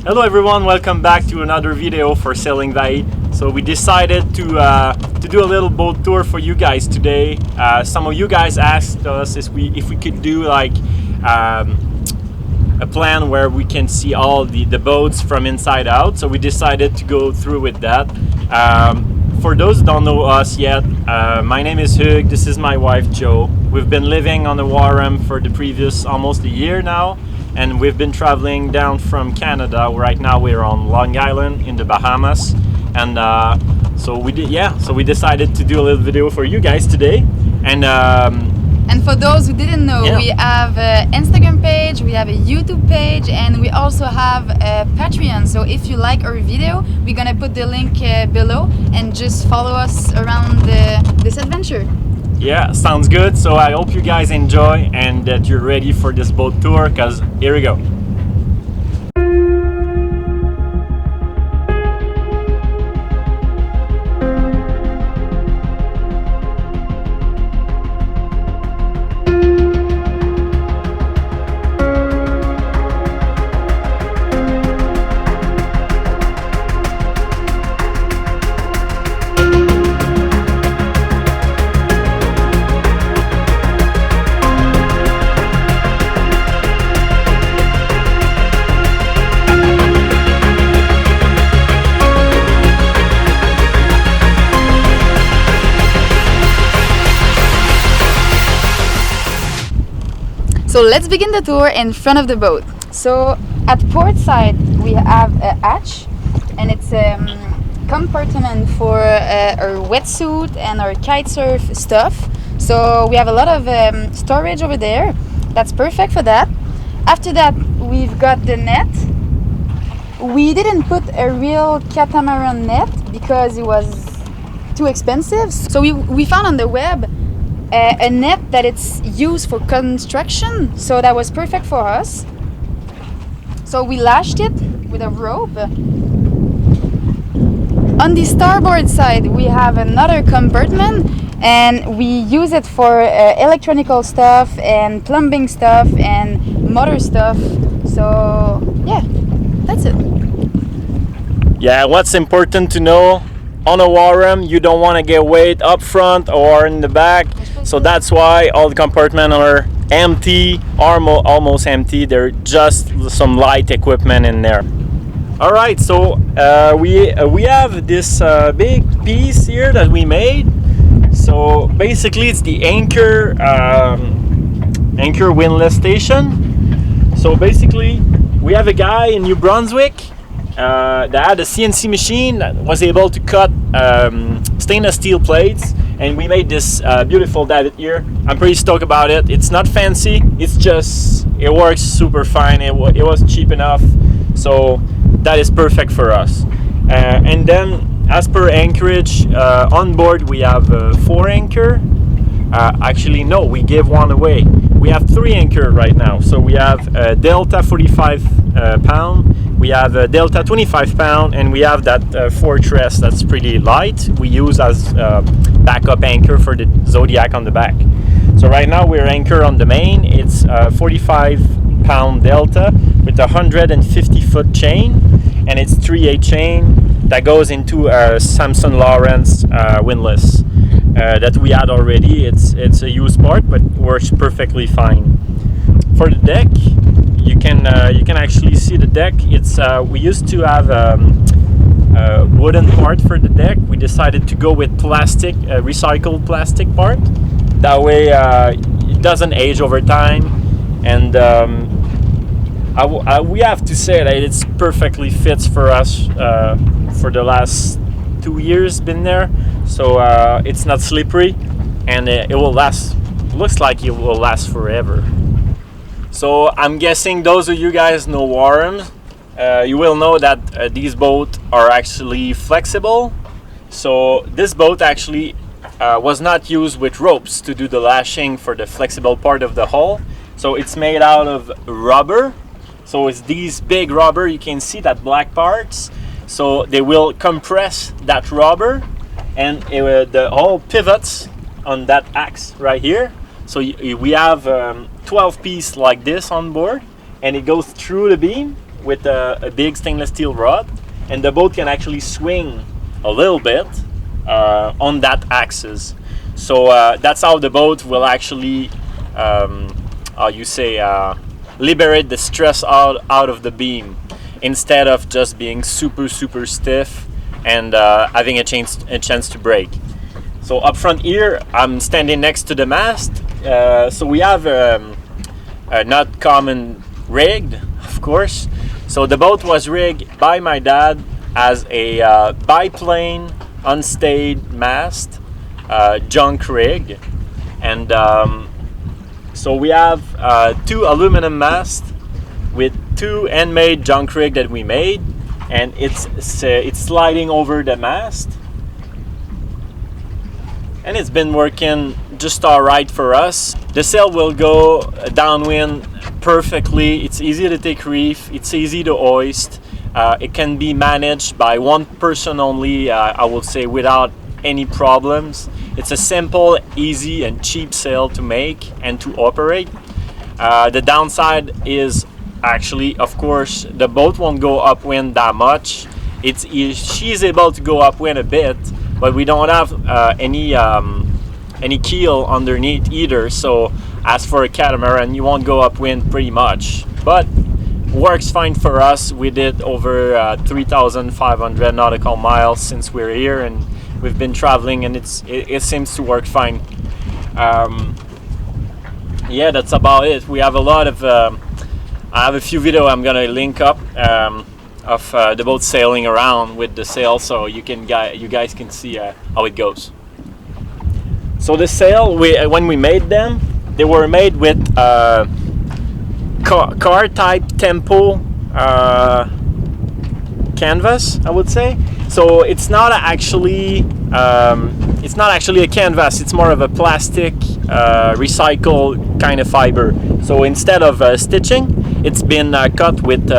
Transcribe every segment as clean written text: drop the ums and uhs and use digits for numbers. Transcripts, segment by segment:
Hello everyone, welcome back to another video for Sailing Vahi. So we decided to do a little boat tour for you guys today. Some of you guys asked us if we could do like a plan where we can see all the boats from inside out. So we decided to go through with that. For those who don't know us yet, my name is Hug, this is my wife Jo. We've been living on the Wharram for the previous almost a year now. And we've been traveling down from Canada. Right now we're on Long Island in the Bahamas, and so we decided to do a little video for you guys today. And for those who didn't know, we have an Instagram page, we have a YouTube page, and we also have a Patreon. So if you like our video, we're gonna put the link below and just follow us around this adventure. Yeah, sounds good. So I hope you guys enjoy and that you're ready for this boat tour, because here we go. So let's begin the tour in front of the boat. So at port side we have a hatch, and it's a compartment for our wetsuit and our kite surf stuff. So we have a lot of storage over there. That's perfect for that. After that we've got the net. We didn't put a real catamaran net because it was too expensive. So we found on the web a net that it's used for construction, so that was perfect for us. So we lashed it with a rope. On the starboard side we have another compartment, and we use it for electronical stuff and plumbing stuff and motor stuff. So yeah, that's it. Yeah, what's important to know, on a Wharram you don't want to get weight up front or in the back. So that's why all the compartments are empty, almost empty. They're just some light equipment in there. All right, so we have this big piece here that we made. So basically it's the anchor windlass station. So basically we have a guy in New Brunswick that had a CNC machine that was able to cut stainless steel plates, and we made this beautiful davit here. I'm pretty stoked about it. It's not fancy, it works super fine. It was cheap enough, so that is perfect for us. And then as per anchorage, on board we have 4 anchor. Actually no, we gave one away. We have 3 anchor right now. So we have a Delta 45 pound, we have a Delta 25 pound, and we have that Fortress that's pretty light. We use as backup anchor for the Zodiac on the back. So right now we're anchor on the main. It's 45 pound Delta with a 150 foot chain, and it's 3/8 chain that goes into a Samson Lawrence windlass that we had already. It's a used part, but works perfectly fine. For the deck, you can actually see the deck. It's we used to have a wooden part for the deck. We decided to go with plastic, recycled plastic part. That way it doesn't age over time, and we have to say that it's perfectly fits for us for the last 2 years been there. So it's not slippery, and it will last. Looks like it will last forever. So I'm guessing those of you guys know Wharrams, you will know that these boats are actually flexible. So this boat actually was not used with ropes to do the lashing for the flexible part of the hull. So it's made out of rubber. So it's these big rubber, you can see that black parts. So they will compress that rubber, and the whole pivots on that axe right here. So we have 12 piece like this on board, and it goes through the beam with a big stainless steel rod, and the boat can actually swing a little bit on that axis. So that's how the boat will actually, how you say, liberate the stress out of the beam, instead of just being super stiff and having a chance to break. So up front here, I'm standing next to the mast. So we have a not common rigged, of course. So the boat was rigged by my dad as a biplane unstayed mast, junk rig, and so we have 2 aluminum masts with 2 handmade junk rig that we made, and it's sliding over the mast, and it's been working just alright for us. The sail will go downwind perfectly. It's easy to take reef, it's easy to hoist. It can be managed by one person only, I would say, without any problems. It's a simple, easy and cheap sail to make and to operate. The downside is actually, of course, the boat won't go upwind that much. She's able to go upwind a bit, but we don't have any keel underneath either. So as for a catamaran, you won't go upwind pretty much, but works fine for us. We did over 3,500 nautical miles since we're here, and we've been traveling, and it seems to work fine. Yeah, that's about it. We have a lot of I have a few videos I'm gonna link up of the boat sailing around with the sail, so you guys can see how it goes. So the sail, when we made them, they were made with car type tempo canvas, I would say. So it's not actually a canvas. It's more of a plastic recycled kind of fiber. So instead of stitching, it's been cut with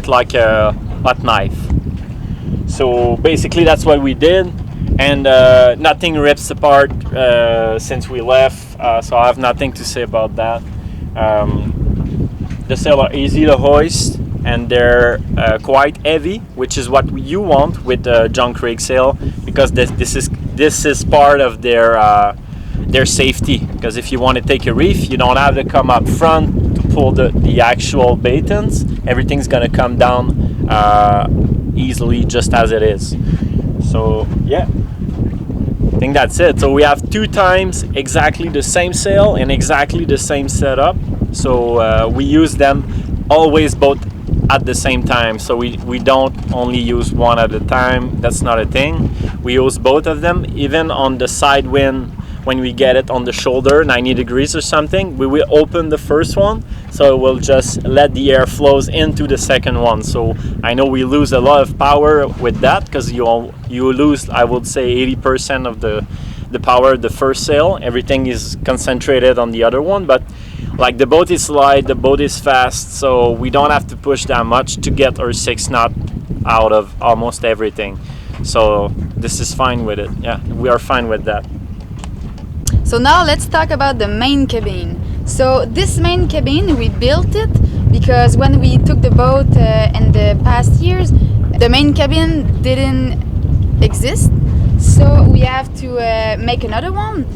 like a hot knife. So basically that's what we did, and nothing rips apart since we left. So I have nothing to say about that. The sails are easy to hoist, and they're quite heavy, which is what you want with the junk rig sail, because this is part of their safety. Because if you want to take a reef, you don't have to come up front to pull the actual baitons. Everything's gonna come down easily, just as it is. So yeah, I think that's it. So we have 2 times exactly the same sail and exactly the same setup. So we use them always both at the same time. So we don't only use one at a time. That's not a thing. We use both of them, even on the side wind. When we get it on the shoulder, 90 degrees or something, we will open the first one, so it will just let the air flows into the second one. So I know we lose a lot of power with that, because you lose, I would say, 80% of the power of the first sail. Everything is concentrated on the other one, but like the boat is light, the boat is fast, so we don't have to push that much to get our 6 knot out of almost everything. So this is fine with it. Yeah, we are fine with that. So now let's talk about the main cabin. So this main cabin, we built it because when we took the boat in the past years, the main cabin didn't exist. So we have to make another one.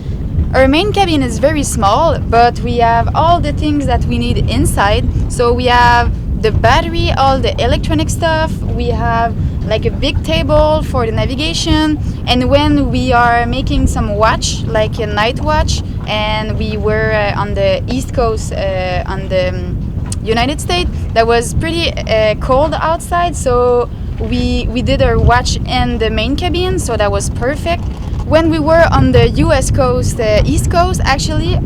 Our main cabin is very small, but we have all the things that we need inside. So we have the battery, all the electronic stuff. We have like a big table for the navigation, and when we are making some watch, like a night watch, and we were on the east coast on the United States, that was pretty cold outside, so we did our watch in the main cabin, so that was perfect. When we were on the US coast, east coast actually,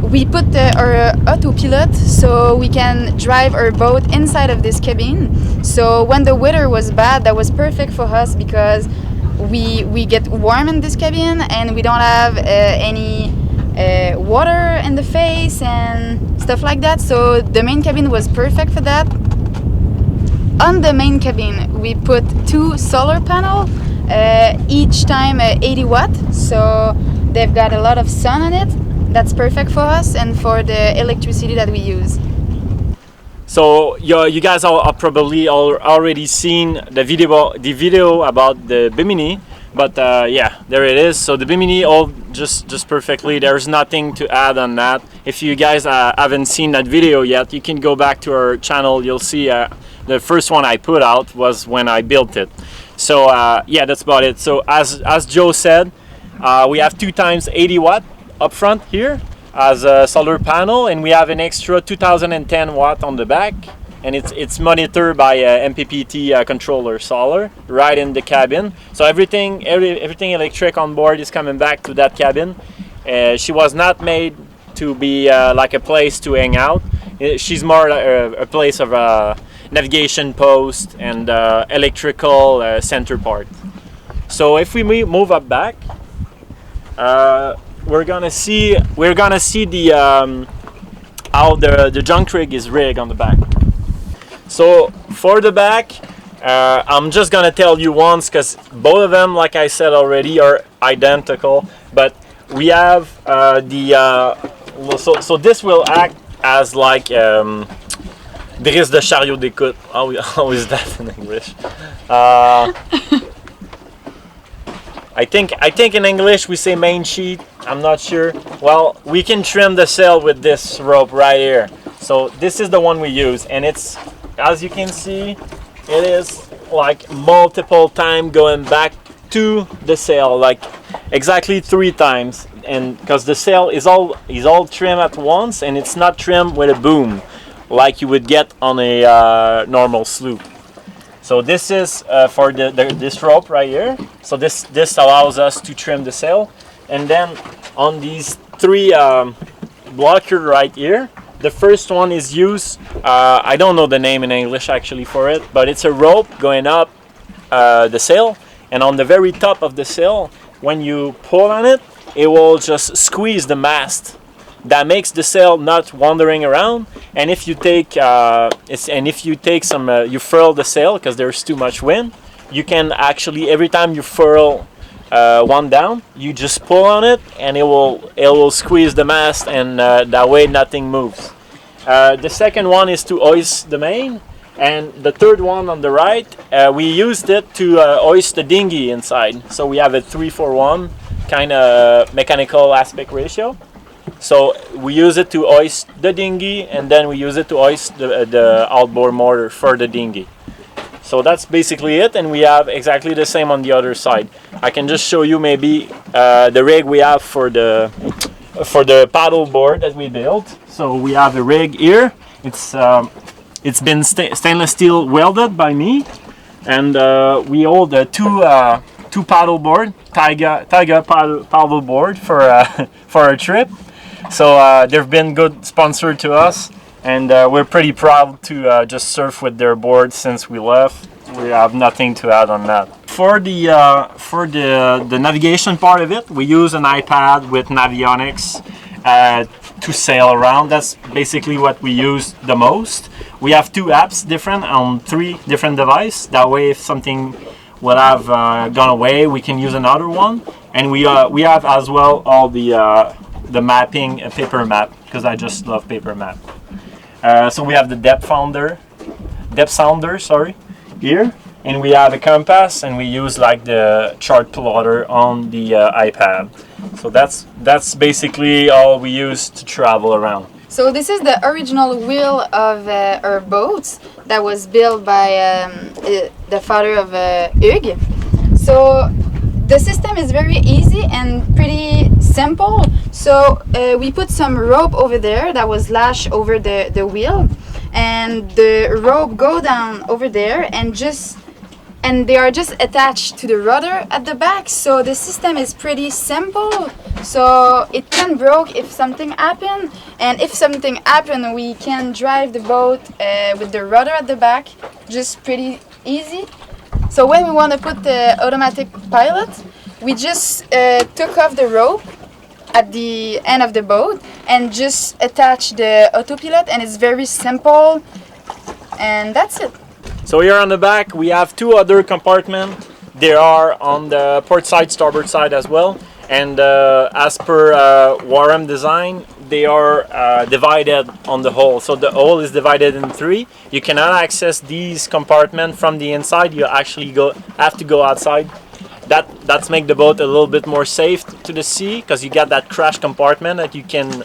we put our autopilot so we can drive our boat inside of this cabin. So when the weather was bad, that was perfect for us, because we get warm in this cabin and we don't have any water in the face and stuff like that. So the main cabin was perfect for that. On the main cabin, we put 2 solar panels, each time 80 watt. So they've got a lot of sun on it. That's perfect for us and for the electricity that we use. So you guys are probably already seen the video about the Bimini, but yeah, there it is. So the Bimini all just perfectly. There's nothing to add on that. If you guys haven't seen that video yet, you can go back to our channel. You'll see the first one I put out was when I built it. So yeah, that's about it. So as Joe said, we have 2 times 80 watt up front here as a solar panel, and we have an extra 2010 watt on the back, and it's monitored by a MPPT controller solar right in the cabin. So everything electric on board is coming back to that cabin. She was not made to be like a place to hang out. She's more a place of navigation post and electrical center part. So if we move up back, we're gonna see the how the junkrig is rigged on the back. So for the back, I'm just gonna tell you once, because both of them, like I said already, are identical. But we have so this will act as like brise de chariot d'écoute. How is that in English? I think in English we say main sheet. I'm not sure. Well, we can trim the sail with this rope right here. So this is the one we use, and it's, as you can see, it is like multiple times going back to the sail, like exactly 3 times. And because the sail is all trimmed at once, and it's not trimmed with a boom like you would get on a normal sloop. So this is for this rope right here. So this allows us to trim the sail. And then on these 3 blockers right here, the first one is used, I don't know the name in English actually for it, but it's a rope going up the sail. And on the very top of the sail, when you pull on it, it will just squeeze the mast. That makes the sail not wandering around. And if you take some you furl the sail because there's too much wind, you can actually, every time you furl one down, you just pull on it and it will squeeze the mast, and that way nothing moves. The second one is to hoist the main, and the third one on the right, we used it to hoist the dinghy inside. So we have a 3-4-1 kind of mechanical aspect ratio. So we use it to hoist the dinghy, and then we use it to hoist the outboard motor for the dinghy. So that's basically it, and we have exactly the same on the other side. I can just show you maybe the rig we have for the paddle board that we built. So we have a rig here. It's been stainless steel welded by me, and we hold a two paddle board, Taiga paddle board for our trip. So they've been good sponsor to us, and we're pretty proud to just surf with their board since we left. We have nothing to add on that. For the navigation part of it, we use an iPad with Navionics to sail around. That's basically what we use the most. We have 2 apps different on 3 different devices. That way, if something would have gone away, we can use another one. And we have as well all the mapping, paper map, because I just love paper map. So we have the depth sounder, here, and we have a compass, and we use like the chart plotter on the iPad. So that's basically all we use to travel around. So this is the original wheel of our boat that was built by the father of Hugues. So the system is very easy and pretty simple. So we put some rope over there that was lashed over the wheel, and the rope go down over there and they are just attached to the rudder at the back. So the system is pretty simple. So it can break if something happen, and if something happen, we can drive the boat with the rudder at the back, just pretty easy. So when we want to put the automatic pilot, we just took off the rope at the end of the boat and just attach the autopilot, and it's very simple, and that's it. So here on the back we have 2 other compartments. They are on the port side, starboard side as well, and as per Wharram design, they are divided on the hull. So the hull is divided in three. You cannot access these compartments from the inside. You actually have to go outside. That's make the boat a little bit more safe to the sea, because you got that crash compartment that you can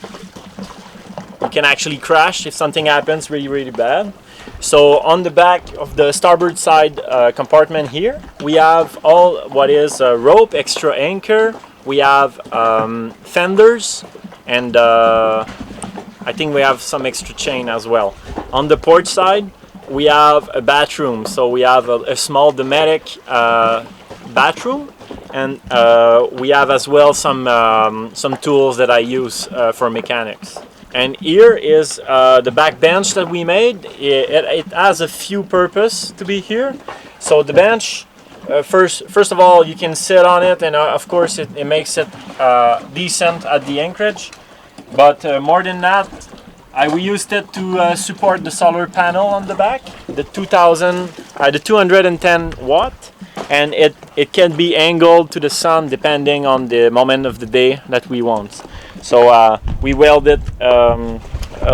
actually crash if something happens really bad. So on the back of the starboard side compartment here, we have all what is rope, extra anchor. We have fenders, and I think we have some extra chain as well. On the port side, we have a bathroom. So we have a small domestic bathroom, and we have as well some tools that I use for mechanics. And here is the back bench that we made. It has a few purpose to be here. So the bench, first of all, you can sit on it, and of course it makes it decent at the anchorage. But more than that, we used it to support the solar panel on the back, the 210 watt, and it can be angled to the sun depending on the moment of the day that we want. So we welded a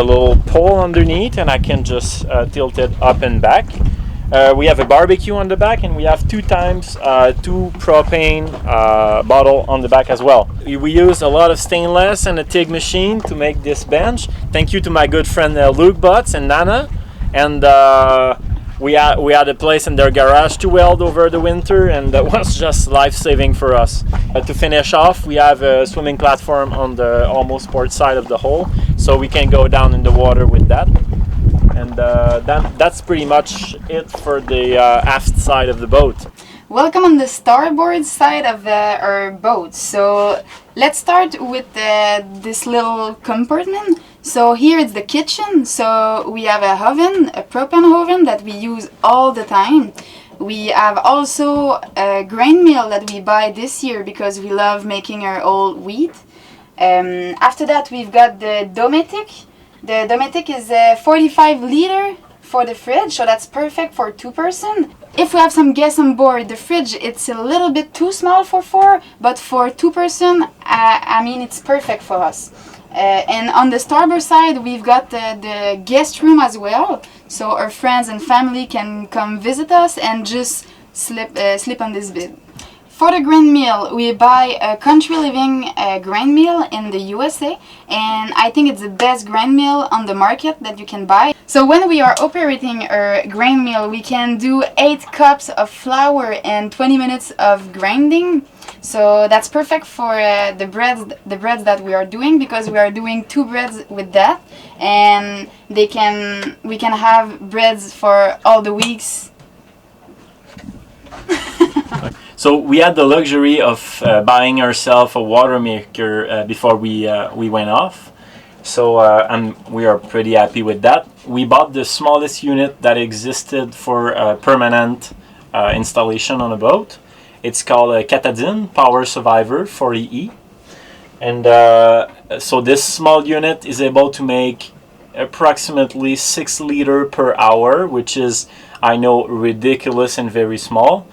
little pole underneath, and I can just tilt it up and back. We have a barbecue on the back, and we have 2 propane bottle on the back as well. We use a lot of stainless and a TIG machine to make this bench. Thank you to my good friend Luke Butts and Nana. And we had a place in their garage to weld over the winter, and that was just life-saving for us. To finish off, we have a swimming platform on the almost port side of the hull, so we can go down in the water with that. And that's pretty much it for the aft side of the boat. Welcome on the starboard side of our boat. So let's start with this little compartment. So here it's the kitchen. So we have a oven, a propane oven that we use all the time. We have also a grain mill that we buy this year because we love making our old wheat. After that, we've got the Dometic. The Dometic is a 45 liter for the fridge, so that's perfect for 2 person. If we have some guests on board, the fridge it's a little bit too small for 4, but for 2 person, I mean it's perfect for us. And on the starboard side, we've got the guest room as well, so our friends and family can come visit us and just sleep on this bed. For the grain mill, we buy a Country Living grain mill in the USA, and I think it's the best grain mill on the market that you can buy. So when we are operating our grain mill, we can do 8 cups of flour and 20 minutes of grinding. So that's perfect for the breads that we are doing, because we are doing 2 breads with that, and we can have breads for all the weeks. So we had the luxury of buying ourselves a Watermaker before we went off. So and we are pretty happy with that. We bought the smallest unit that existed for permanent installation on a boat. It's called a Catamaran Power Survivor 40E. And so this small unit is able to make approximately 6 liters per hour, which is, I know, ridiculous and very small.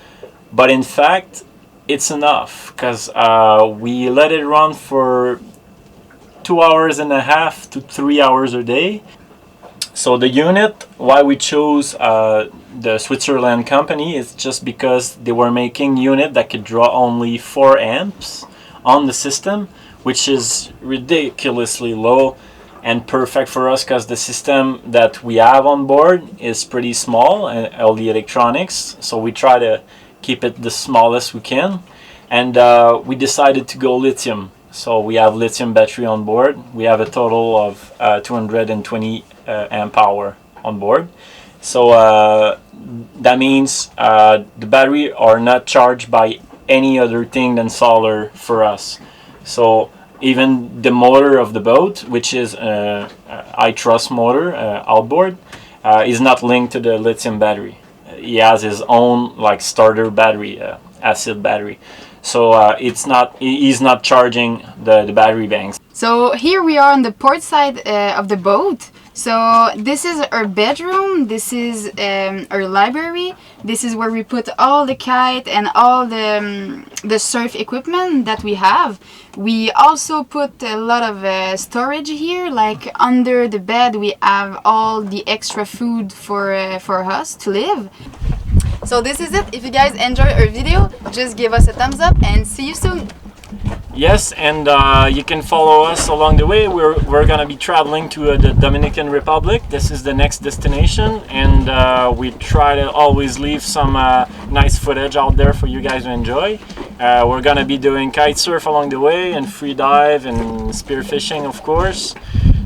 But in fact, it's enough, because we let it run for 2.5 hours to 3 hours a day. So the unit, why we chose the Switzerland company, is just because they were making unit that could draw only 4 amps on the system, which is ridiculously low and perfect for us, because the system that we have on board is pretty small, and all the electronics. So we try to keep it the smallest we can, and we decided to go lithium. So we have lithium battery on board. We have a total of 220 amp hour on board. So that means the battery are not charged by any other thing than solar for us. So even the motor of the boat, which is I trust motor outboard, is not linked to the lithium battery. He has his own like starter battery, acid battery. So he's not charging the battery banks. So here we are on the port side of the boat. So this is our bedroom, this is our library, this is where we put all the kite and all the surf equipment that we have. We also put a lot of storage here, like under the bed we have all the extra food for us to live. So this is it. If you guys enjoy our video, just give us a thumbs up and see you soon. Yes, and you can follow us along the way. We're gonna be traveling to the Dominican Republic. This is the next destination, and we try to always leave some nice footage out there for you guys to enjoy. We're gonna be doing kite surf along the way, and free dive, and spearfishing, of course.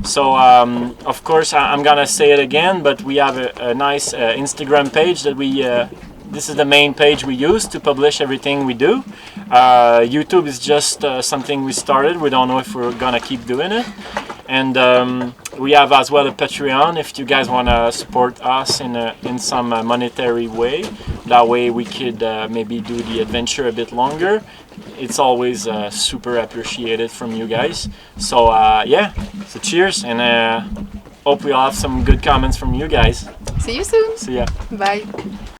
So of course I'm gonna say it again, but we have a nice Instagram page that we this is the main page we use to publish everything we do. YouTube is just something we started. We don't know if we're gonna keep doing it. And we have as well a Patreon if you guys want to support us in some monetary way. That way we could maybe do the adventure a bit longer. It's always super appreciated from you guys. So yeah, so cheers, and hope we'll have some good comments from you guys. See you soon. See ya. Bye.